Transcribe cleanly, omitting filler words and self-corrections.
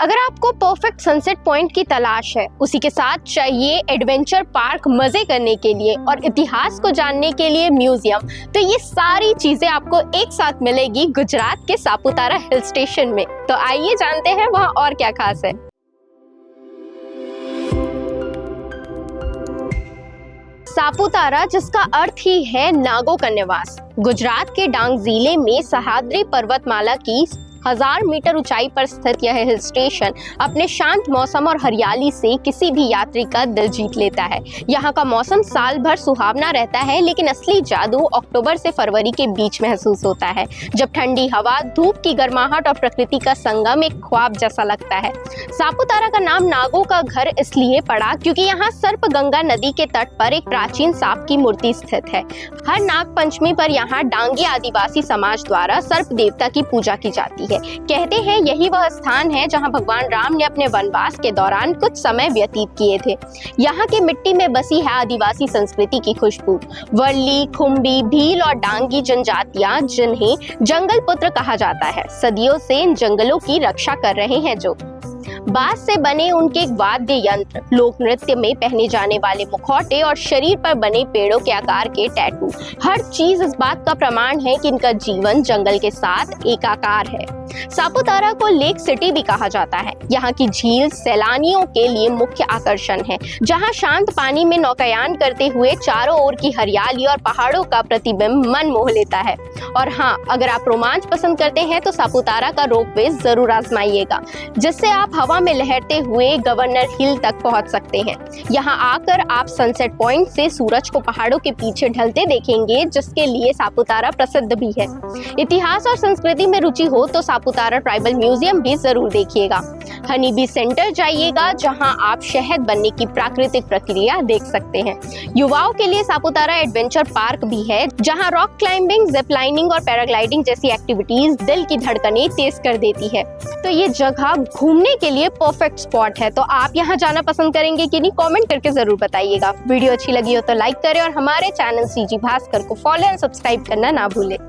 अगर आपको perfect sunset point की तलाश है, उसी के साथ चाहिए एडवेंचर पार्क मजे करने के लिए और इतिहास को जानने के लिए म्यूजियम, तो ये सारी चीजें आपको एक साथ मिलेगी गुजरात के सापुतारा हिल स्टेशन में। तो आइए जानते हैं वहाँ और क्या खास है। सापुतारा, जिसका अर्थ ही है नागों का निवास, गुजरात के डांग जिले में सह्याद्री पर्वतमाला की 1000 मीटर ऊंचाई पर स्थित यह हिल स्टेशन अपने शांत मौसम और हरियाली से किसी भी यात्री का दिल जीत लेता है। यहाँ का मौसम साल भर सुहावना रहता है, लेकिन असली जादू अक्टूबर से फरवरी के बीच महसूस होता है, जब ठंडी हवा, धूप की गर्माहट और प्रकृति का संगम एक ख्वाब जैसा लगता है। सापुतारा का नाम नागों का घर इसलिए पड़ा क्योंकि यहाँ सर्पगंगा नदी के तट पर एक प्राचीन सांप की मूर्ति स्थित है। हर नाग पंचमी पर यहाँ डांगी आदिवासी समाज द्वारा सर्प देवता की पूजा की जाती है। कहते हैं यही वह स्थान है जहां भगवान राम ने अपने वनवास के दौरान कुछ समय व्यतीत किए थे। यहाँ की मिट्टी में बसी है आदिवासी संस्कृति की खुशबू। वर्ली, खुम्बी, भील और डांगी जनजातियां, जिन्हें जंगल पुत्र कहा जाता है, सदियों से इन जंगलों की रक्षा कर रहे हैं। जो बांस से बने उनके वाद्य यंत्र, लोक नृत्य में पहने जाने वाले मुखौटे और शरीर पर बने पेड़ों के आकार के टैटू, हर चीज इस बात का प्रमाण है कि इनका जीवन जंगल के साथ एकाकार है। सापुतारा को लेक सिटी भी कहा जाता है। यहाँ की झील सैलानियों के लिए मुख्य आकर्षण है, जहाँ शांत पानी में नौकायान करते हुए चारों ओर की हरियाली और पहाड़ों का प्रतिबिंब मन मोह लेता है। और हाँ, अगर आप रोमांच पसंद करते हैं तो सापुतारा का रोपवे जरूर आजमाइएगा, जिससे आप हवा में लहरते हुए गवर्नर हिल तक पहुंच सकते हैं। यहाँ आकर आप सनसेट पॉइंट से सूरज को पहाड़ों के पीछे ढलते देखेंगे, जिसके लिए सापुतारा प्रसिद्ध भी है। इतिहास और संस्कृति में रुचि हो तो सापुतारा ट्राइबल म्यूजियम भी जरूर देखिएगा। हनी बी सेंटर जाइएगा, जहां आप शहद बनने की प्राकृतिक प्रक्रिया देख सकते हैं। युवाओं के लिए सापुतारा एडवेंचर पार्क भी है, जहां रॉक क्लाइंबिंग, जिप लाइनिंग और पैराग्लाइडिंग जैसी एक्टिविटीज दिल की धड़कनें तेज कर देती है। तो ये जगह घूमने के लिए परफेक्ट स्पॉट है। तो आप यहाँ जाना पसंद करेंगे कि नहीं, कमेंट करके जरूर बताइएगा। वीडियो अच्छी लगी हो तो लाइक करें और हमारे चैनल सीजी भास्कर को फॉलो एंड सब्सक्राइब करना ना भूलें।